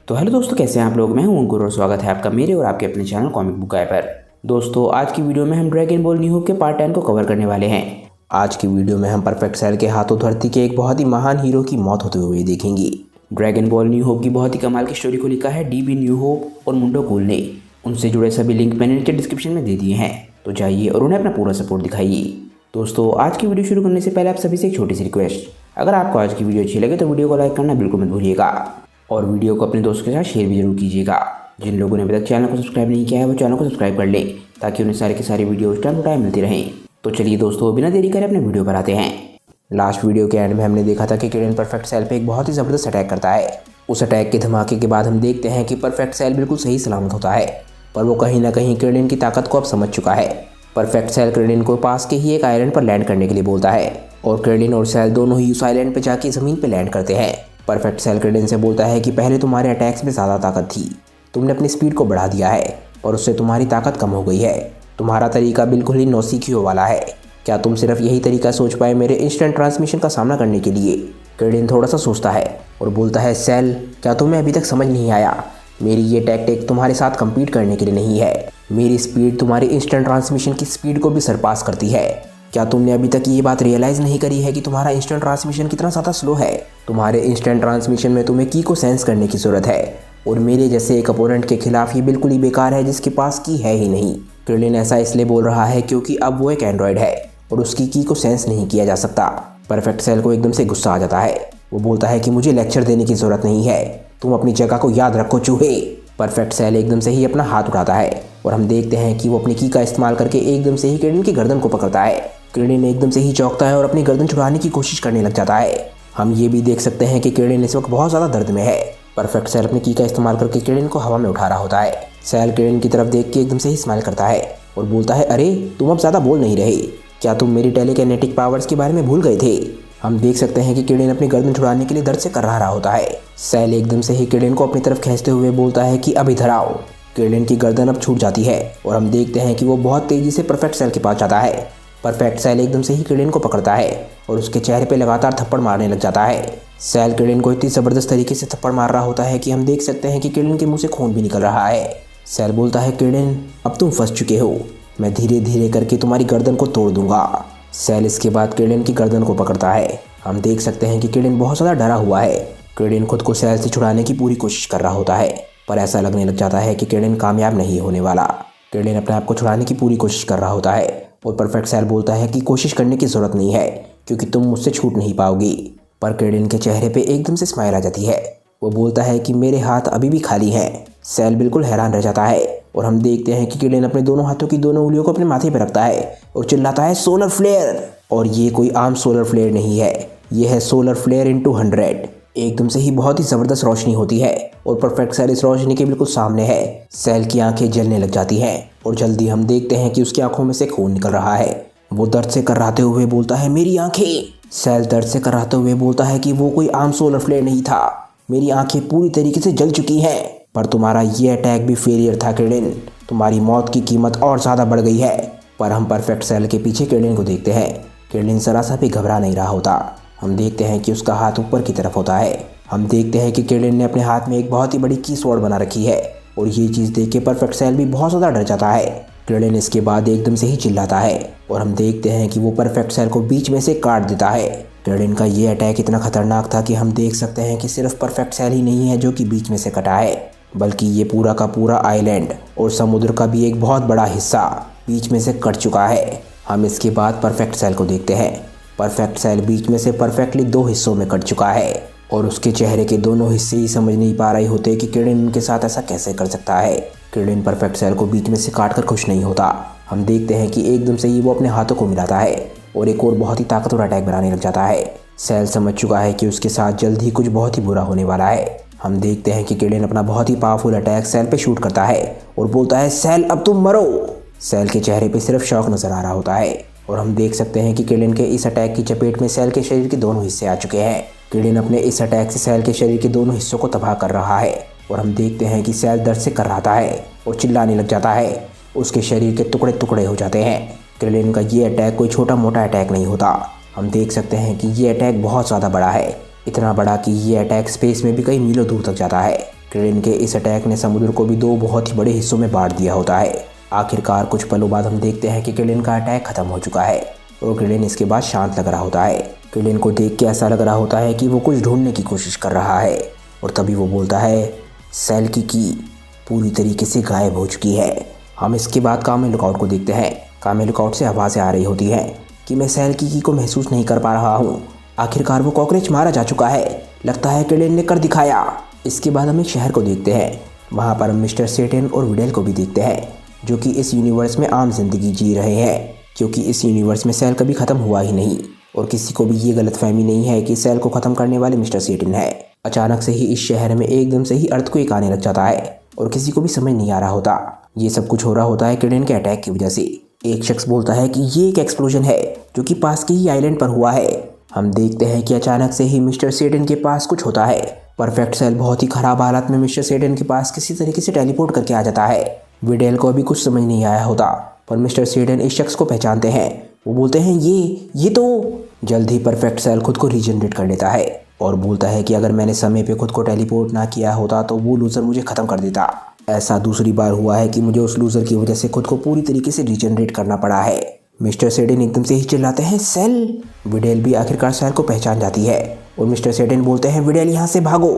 तो हेलो दोस्तों, कैसे हैं आप लोग। मैं हूं अंकुर और स्वागत है आपका मेरे और आपके अपने चैनल कॉमिक बुक गाय पर। दोस्तों, आज की वीडियो में हम ड्रैगन बॉल न्यू होप के पार्ट 10 को कवर करने वाले हैं। आज की वीडियो में हम परफेक्ट सेल के हाथों धरती के एक बहुत ही महान हीरो की मौत होते हुए देखेंगे। ड्रैगन बॉल न्यू होप की बहुत ही कमाल की स्टोरी को लिखा है डीबी न्यू होप और मुंडो कूल ने। उनसे जुड़े सभी लिंक मैंने नीचे डिस्क्रिप्शन में दे दिए हैं, तो जाइए और उन्हें अपना पूरा सपोर्ट दिखाइए। दोस्तों, आज की वीडियो शुरू करने से पहले आप सभी से एक छोटी सी रिक्वेस्ट, अगर आपको आज की वीडियो अच्छी लगे तो वीडियो को लाइक करना बिल्कुल मत भूलिएगा और वीडियो को अपने दोस्तों के साथ शेयर भी जरूर कीजिएगा। जिन लोगों ने अभी तक चैनल को सब्सक्राइब नहीं किया है वो चैनल को सब्सक्राइब कर लें, ताकि उन्हें सारे के सारी वीडियोस टाइम टू टाइम मिलती रहें। तो चलिए दोस्तों, बिना देरी करे अपने वीडियो पर आते हैं। लास्ट वीडियो के एंड में हमने देखा था कि किरण परफेक्ट सेल पे एक बहुत ही ज़बरदस्त अटैक करता है। उस अटैक के धमाके के बाद हम देखते हैं कि परफेक्ट सेल बिल्कुल सही सलामत होता है, पर वो कहीं ना कहीं किरण की ताकत को अब समझ चुका है। परफेक्ट सेल किरण को पास के ही एक आइलैंड पर लैंड करने के लिए बोलता है और किरण और सेल दोनों ही उस आइलैंड पर जाके ज़मीन पर लैंड करते हैं। परफेक्ट सेल किरण से बोलता है कि पहले तुम्हारे अटैक्स में ज़्यादा ताकत थी, तुमने अपनी स्पीड को बढ़ा दिया है और उससे तुम्हारी ताकत कम हो गई है। तुम्हारा तरीका बिल्कुल ही नौसिखियों वाला है। क्या तुम सिर्फ यही तरीका सोच पाए मेरे इंस्टेंट ट्रांसमिशन का सामना करने के लिए? किरण थोड़ा सा सोचता है और बोलता है, सेल, क्या तुम्हें अभी तक समझ नहीं आया? मेरी ये टैक्टिक तुम्हारे साथ कम्पीट करने के लिए नहीं है। मेरी स्पीड तुम्हारी इंस्टेंट ट्रांसमिशन की स्पीड को भी सरपास करती है। क्या तुमने अभी तक ये बात रियलाइज़ नहीं करी है कि तुम्हारा इंस्टेंट ट्रांसमिशन कितना ज़्यादा स्लो है? तुम्हारे इंस्टेंट ट्रांसमिशन में तुम्हें की को सेंस करने की ज़रूरत है और मेरे जैसे एक अपोनेंट के खिलाफ ये बिल्कुल ही बेकार है जिसके पास की है ही नहीं। किरण ऐसा इसलिए बोल रहा है क्योंकि अब वो एक एंड्रॉयड है और उसकी की को सेंस नहीं किया जा सकता। परफेक्ट सेल को एकदम से गुस्सा आ जाता है। वो बोलता है कि मुझे लेक्चर देने की ज़रूरत नहीं है, तुम अपनी जगह को याद रखो चूहे। परफेक्ट सेल एकदम से ही अपना हाथ उठाता है और हम देखते हैं कि वो अपनी की का इस्तेमाल करके एकदम से ही किरण की गर्दन को पकड़ता है। किरण एकदम से ही चौंकता है और अपनी गर्दन छुड़ाने की कोशिश करने लग जाता है। हम ये भी देख सकते हैं कि किरण इस वक्त बहुत ज़्यादा दर्द में है। परफेक्ट सेल अपनी की का इस्तेमाल करके किरण को हवा में उठा रहा होता है। सेल किरण की तरफ देख के एकदम से ही स्माइल करता है और बोलता है, अरे तुम अब ज़्यादा बोल नहीं रहे, क्या तुम मेरी टेलीकिनेटिक पावर्स के बारे में भूल गए थे? हम देख सकते हैं कि किरण अपनी गर्दन छुड़ाने के लिए दर्द से कर रहा होता है। सेल एकदम से ही किरण को अपनी तरफ खींचते हुए बोलता है कि अब इधर आओ। किरण की गर्दन अब छूट जाती है और हम देखते हैं कि वो बहुत तेज़ी से परफेक्ट सेल के पास जाता है। परफेक्ट सेल एकदम से ही किरण को पकड़ता है और उसके चेहरे पे लगातार थप्पड़ मारने लग जाता है। सेल किरण को इतनी ज़बरदस्त तरीके से थप्पड़ मार रहा होता है कि हम देख सकते हैं कि किरण के मुंह से खून भी निकल रहा है। सेल बोलता है, किरण अब तुम फंस चुके हो, मैं धीरे धीरे करके तुम्हारी गर्दन को तोड़ दूंगा। सेल इसके बाद किरण की गर्दन को पकड़ता है। हम देख सकते हैं कि किरण बहुत ज़्यादा डरा हुआ है। किरण खुद को सेल से छुड़ाने की पूरी कोशिश कर रहा होता है, पर ऐसा लगने लग जाता है कि किरण कामयाब नहीं होने वाला। किरण अपने आप को छुड़ाने की पूरी कोशिश कर रहा होता है और परफेक्ट सेल बोलता है कि कोशिश करने की ज़रूरत नहीं है क्योंकि तुम मुझसे छूट नहीं पाओगी। पर किरण के चेहरे पे एकदम से स्माइल आ जाती है। वो बोलता है कि मेरे हाथ अभी भी खाली हैं। सेल बिल्कुल हैरान रह जाता है और हम देखते हैं कि किरण अपने दोनों हाथों की दोनों उंगलियों को अपने माथे पर रखता है और चिल्लाता है, सोलर फ्लेयर। और ये कोई आम सोलर फ्लेयर नहीं है, ये है सोलर फ्लेयर इंटू 100। एकदम से ही बहुत ही ज़बरदस्त रोशनी होती है और परफेक्ट सेल इस रोशनी के बिल्कुल सामने है। सेल की आंखें जलने लग जाती हैं और जल्दी हम देखते हैं कि उसकी आंखों में से खून निकल रहा है। वो दर्द से कराहते हुए बोलता है, मेरी आंखें। सेल दर्द से कराहते हुए बोलता है कि वो कोई आम सोलर फ्लेयर नहीं था, मेरी आंखें पूरी तरीके से जल चुकी हैं। पर तुम्हारा ये अटैक भी फेलियर था किरण, तुम्हारी मौत की कीमत और ज़्यादा बढ़ गई है। पर हम परफेक्ट सेल के पीछे किरण को देखते हैं। किरण जरा सा भी घबरा नहीं रहा होता। हम देखते हैं कि उसका हाथ ऊपर की तरफ होता है। हम देखते हैं कि किरण ने अपने हाथ में एक बहुत ही बड़ी की स्वॉर्ड बना रखी है और ये चीज़ देख के परफेक्ट सेल भी बहुत ज़्यादा डर जाता है। किरण इसके बाद एकदम से ही चिल्लाता है और हम देखते हैं कि वो परफेक्ट सेल को बीच में से काट देता है। किरण का ये अटैक इतना खतरनाक था कि हम देख सकते हैं कि सिर्फ परफेक्ट सेल ही नहीं है जो कि बीच में से कटा है, बल्कि ये पूरा का पूरा आइलैंड और समुद्र का भी एक बहुत बड़ा हिस्सा बीच में से कट चुका है। हम इसके बाद परफेक्ट सेल को देखते हैं। परफेक्ट सेल बीच में से परफेक्टली 2 हिस्सों में कट चुका है और उसके चेहरे के दोनों हिस्से ही समझ नहीं पा रहे होते कि किरण उनके साथ ऐसा कैसे कर सकता है। किरण परफेक्ट सेल को बीच में से काट कर खुश नहीं होता। हम देखते हैं कि एकदम से ही वो अपने हाथों को मिलाता है और एक और बहुत ही ताकतवर अटैक बनाने लग जाता है। सेल समझ चुका है कि उसके साथ जल्द ही कुछ बहुत ही बुरा होने वाला है। हम देखते हैं कि किरण अपना बहुत ही पावरफुल अटैक सेल पे शूट करता है और बोलता है, सेल अब तुम मरो। सेल के चेहरे पे सिर्फ शौक नजर आ रहा होता है और हम देख सकते हैं कि किरण के इस अटैक की चपेट में सेल के शरीर के दोनों हिस्से आ चुके हैं। किरण अपने इस अटैक से सेल के शरीर के दोनों हिस्सों को तबाह कर रहा है और हम देखते हैं कि सेल दर्द से कराहता है और चिल्लाने लग जाता है। उसके शरीर के टुकड़े टुकड़े हो जाते हैं। किरण का ये अटैक कोई छोटा मोटा अटैक नहीं होता। हम देख सकते हैं कि ये अटैक बहुत ज़्यादा बड़ा है, इतना बड़ा कि ये अटैक स्पेस में भी कई मीलों दूर तक जाता है। क्रेन के इस अटैक ने समुद्र को भी दो बहुत ही बड़े हिस्सों में बांट दिया होता है। आखिरकार कुछ पलों बाद हम देखते हैं कि क्रेन का अटैक खत्म हो चुका है और क्रेन इसके बाद शांत लग रहा होता है। क्रेन को देख के ऐसा लग रहा होता है कि वो कुछ ढूंढने की कोशिश कर रहा है और तभी वो बोलता है सेल की पूरी तरीके से गायब हो चुकी है। हम इसके बाद कामे लुकआउट को देखते हैं। कामे लुकआउट से आवाज़ें आ रही होती हैं कि मैं सेल की को महसूस नहीं कर पा रहा हूँ। आखिरकार वो कॉकरोच मारा जा चुका है, लगता है क्रेन ने कर दिखाया। इसके बाद हम एक शहर को देखते हैं। वहाँ पर हम मिस्टर सेटन और विडेल को भी देखते हैं जो कि इस यूनिवर्स में आम जिंदगी जी रहे हैं, क्योंकि इस यूनिवर्स में सेल कभी ख़त्म हुआ ही नहीं और किसी को भी ये गलतफहमी नहीं है कि सेल को ख़त्म करने वाले मिस्टर सेटन है। अचानक से ही इस शहर में एकदम से ही अर्थक्वेक आने लग जाता है और किसी को भी समझ नहीं आ रहा होता। ये सब कुछ हो रहा होता है क्रेन के अटैक की वजह से। एक शख्स बोलता है कि ये एक एक्सप्लोजन है जो कि पास के ही आइलैंड पर हुआ है। हम देखते हैं कि अचानक से ही मिस्टर सेटन के पास कुछ होता है। परफेक्ट सेल बहुत ही खराब हालत में मिस्टर सेटन के पास किसी तरीके से टेलीपोर्ट करके आ जाता है। विडेल को अभी कुछ समझ नहीं आया होता पर मिस्टर सेटन इस शख्स को पहचानते हैं। वो बोलते हैं ये तो जल्द ही परफेक्ट सेल खुद को रीजनरेट कर लेता है और बोलता है कि अगर मैंने समय पे खुद को टेलीपोर्ट ना किया होता तो वो लूज़र मुझे ख़त्म कर देता। ऐसा दूसरी बार हुआ है कि मुझे उस लूज़र की वजह से खुद को पूरी तरीके से रीजनरेट करना पड़ा है। मिस्टर सेटन एकदम से ही चिल्लाते हैं सेल। विडेल भी आखिरकार सेल को पहचान जाती है और मिस्टर सेटन बोलते हैं विडेल यहाँ से भागो।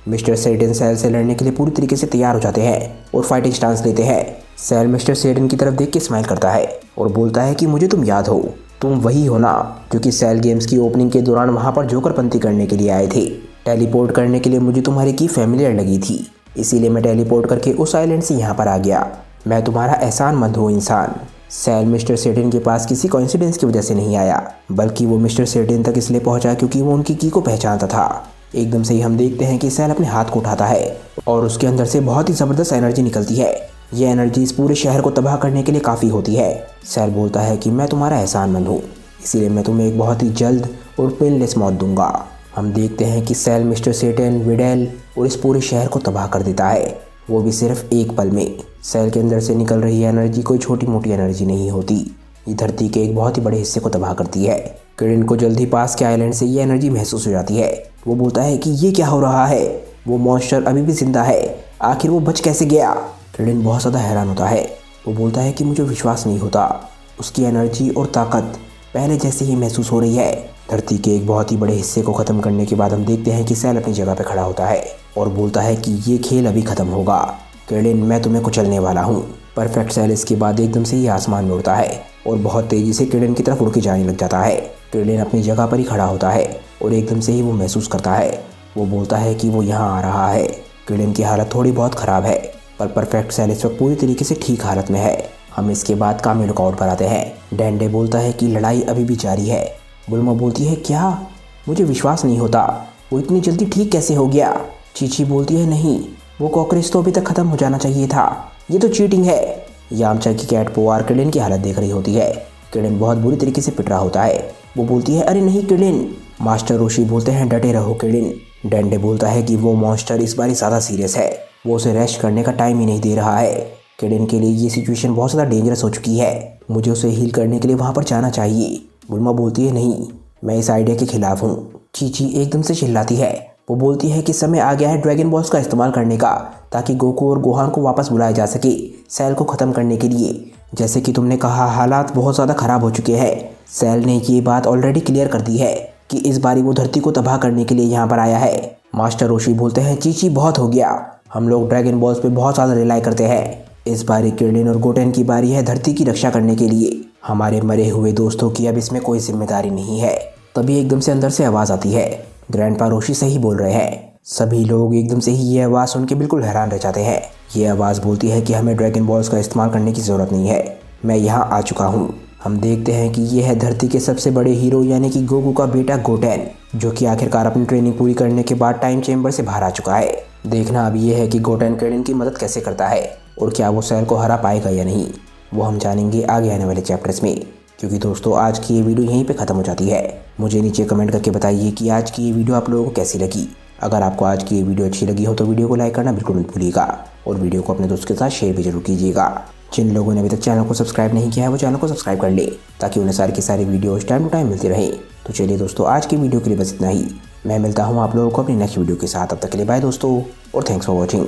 मिस्टर सेटन सेल से लड़ने के लिए पूरी तरीके से तैयार हो जाते हैं और फाइटिंग स्टांस लेते हैं। सेल मिस्टर सेटन की तरफ देख के स्माइल करता है और बोलता है कि मुझे तुम याद हो, तुम वही हो ना जो कि सेल गेम्स की ओपनिंग के दौरान वहाँ पर जोकरपंती करने के लिए आए थे। टेलीपोर्ट करने के लिए मुझे तुम्हारी की फैमिलियर लगी थी, इसीलिए मैं टेलीपोर्ट करके उस आइलैंड से यहाँ पर आ गया। मैं तुम्हारा एहसानमंद हूँ इंसान। सेल मिस्टर सेटन के पास किसी कोइंसिडेंस की वजह से नहीं आया, बल्कि वो मिस्टर सेटन तक इसलिए पहुंचा क्योंकि वो उनकी की को पहचानता था। एकदम से ही हम देखते हैं कि सेल अपने हाथ को उठाता है और उसके अंदर से बहुत ही ज़बरदस्त एनर्जी निकलती है। ये एनर्जी इस पूरे शहर को तबाह करने के लिए काफ़ी होती है। सेल बोलता है कि मैं तुम्हारा एहसानमंद हूँ, इसीलिए मैं तुम्हें एक बहुत ही जल्द और पेनलेस मौत दूंगा। हम देखते हैं कि सेल मिस्टर सेटन, विडेल और इस पूरे शहर को तबाह कर देता है, वो भी सिर्फ एक पल में। सेल के अंदर से निकल रही एनर्जी कोई छोटी मोटी एनर्जी नहीं होती, ये धरती के एक बहुत ही बड़े हिस्से को तबाह करती है। क्रेन को जल्द ही पास के आइलैंड से ये एनर्जी महसूस हो जाती है। वो बोलता है कि ये क्या हो रहा है, वो मॉन्स्टर अभी भी जिंदा है, आखिर वो बच कैसे गया। क्रेन बहुत ज़्यादा हैरान होता है। वो बोलता है कि मुझे विश्वास नहीं होता, उसकी एनर्जी और ताकत पहले जैसे ही महसूस हो रही है। धरती के एक बहुत ही बड़े हिस्से को ख़त्म करने के बाद हम देखते हैं कि सेल अपनी जगह पर खड़ा होता है और बोलता है कि ये खेल अभी ख़त्म होगा। क्रेन, मैं तुम्हें कुचलने वाला हूँ। परफेक्ट सेल इसके बाद एकदम से ही आसमान में उड़ता है और बहुत तेज़ी से क्रेन की तरफ उड़ के जाने लग जाता है। क्रेन अपनी जगह पर ही खड़ा होता है और एकदम से ही वो महसूस करता है। वो बोलता है कि वो यहाँ आ रहा है। क्रेन की हालत थोड़ी बहुत ख़राब है पर परफेक्ट सेल इस वक्त पूरी तरीके से ठीक हालत में है। हम इसके बाद कामे लुकआउट पर आते हैं। डेंडे बोलता है कि लड़ाई अभी भी जारी है। बुल्मा बोलती है क्या, मुझे विश्वास नहीं होता, वो इतनी जल्दी ठीक कैसे हो गया। चीची बोलती है नहीं, वो कॉकरोच तो अभी तक ख़त्म हो जाना चाहिए था, ये तो चीटिंग है। यामचा की कैट पोआर क्रेन की हालत देख रही होती है। क्रेन बहुत बुरी तरीके से पिट रहा होता है। वो बोलती है अरे नहीं क्रेन। मास्टर रोशी बोलते हैं डटे रहो क्रेन। डेंडे बोलता है कि वो मॉन्स्टर इस बार ज़्यादा सीरियस है, वो उसे रेस्ट करने का टाइम ही नहीं दे रहा है। क्रेन के लिए ये सिचुएशन बहुत ज़्यादा डेंजरस हो चुकी है, मुझे उसे हील करने के लिए वहाँ पर जाना चाहिए। बुल्मा बोलती है नहीं, मैं इस आइडिया के खिलाफ हूँ। चीची एकदम से चिल्लाती है। वो बोलती है कि समय आ गया है ड्रैगन बॉल्स का इस्तेमाल करने का, ताकि गोकू और गोहान को वापस बुलाया जा सके सेल को ख़त्म करने के लिए। जैसे कि तुमने कहा, हालात बहुत ज़्यादा ख़राब हो चुके हैं। सेल ने ये बात ऑलरेडी क्लियर कर दी है कि इस बारी वो धरती को तबाह करने के लिए यहाँ पर आया है। मास्टर रोशी बोलते हैं चीची बहुत हो गया, हम लोग ड्रैगन बॉल्स पे बहुत ज़्यादा रिलाई करते हैं। इस बारी क्रेन और गोटेन की बारी है धरती की रक्षा करने के लिए। हमारे मरे हुए दोस्तों की अब इसमें कोई जिम्मेदारी नहीं है। तभी एकदम से अंदर से आवाज़ आती है, ग्रैंडपा रोशी सही बोल रहे हैं। सभी लोग एकदम से ही ये आवाज़ सुन के बिल्कुल हैरान रह जाते हैं। ये आवाज़ बोलती है कि हमें ड्रैगन बॉल्स का इस्तेमाल करने की ज़रूरत नहीं है, मैं यहाँ आ चुका हूँ। हम देखते हैं कि ये है धरती के सबसे बड़े हीरो यानी कि गोकू का बेटा गोटेन, जो कि आखिरकार अपनी ट्रेनिंग पूरी करने के बाद टाइम चेंबर से बाहर आ चुका है। देखना अब ये है कि गोटेन क्रेन की मदद कैसे करता है और क्या वो सेल को हरा पाएगा या नहीं, वो हम जानेंगे आगे आने वाले चैप्टर्स में। क्योंकि दोस्तों आज की ये वीडियो यहीं पे ख़त्म हो जाती है। मुझे नीचे कमेंट करके बताइए कि आज की ये वीडियो आप लोगों को कैसी लगी। अगर आपको आज की ये वीडियो अच्छी लगी हो तो वीडियो को लाइक करना बिल्कुल मत भूलिएगा और वीडियो को अपने दोस्त के साथ शेयर भी जरूर कीजिएगा। जिन लोगों ने अभी तक चैनल को सब्सक्राइब नहीं किया है वो चैनल को सब्सक्राइब कर ले, ताकि उन्हें सारी की सारी वीडियोज़ टाइम टू टाइम मिलती रहे। तो चलिए दोस्तों आज की वीडियो के लिए बस इतना ही। मैं मिलता हूँ आप लोगों को अपनी नेक्स्ट वीडियो के साथ। तब तक के लिए बाय दोस्तों और थैंक्स फॉर वॉचिंग।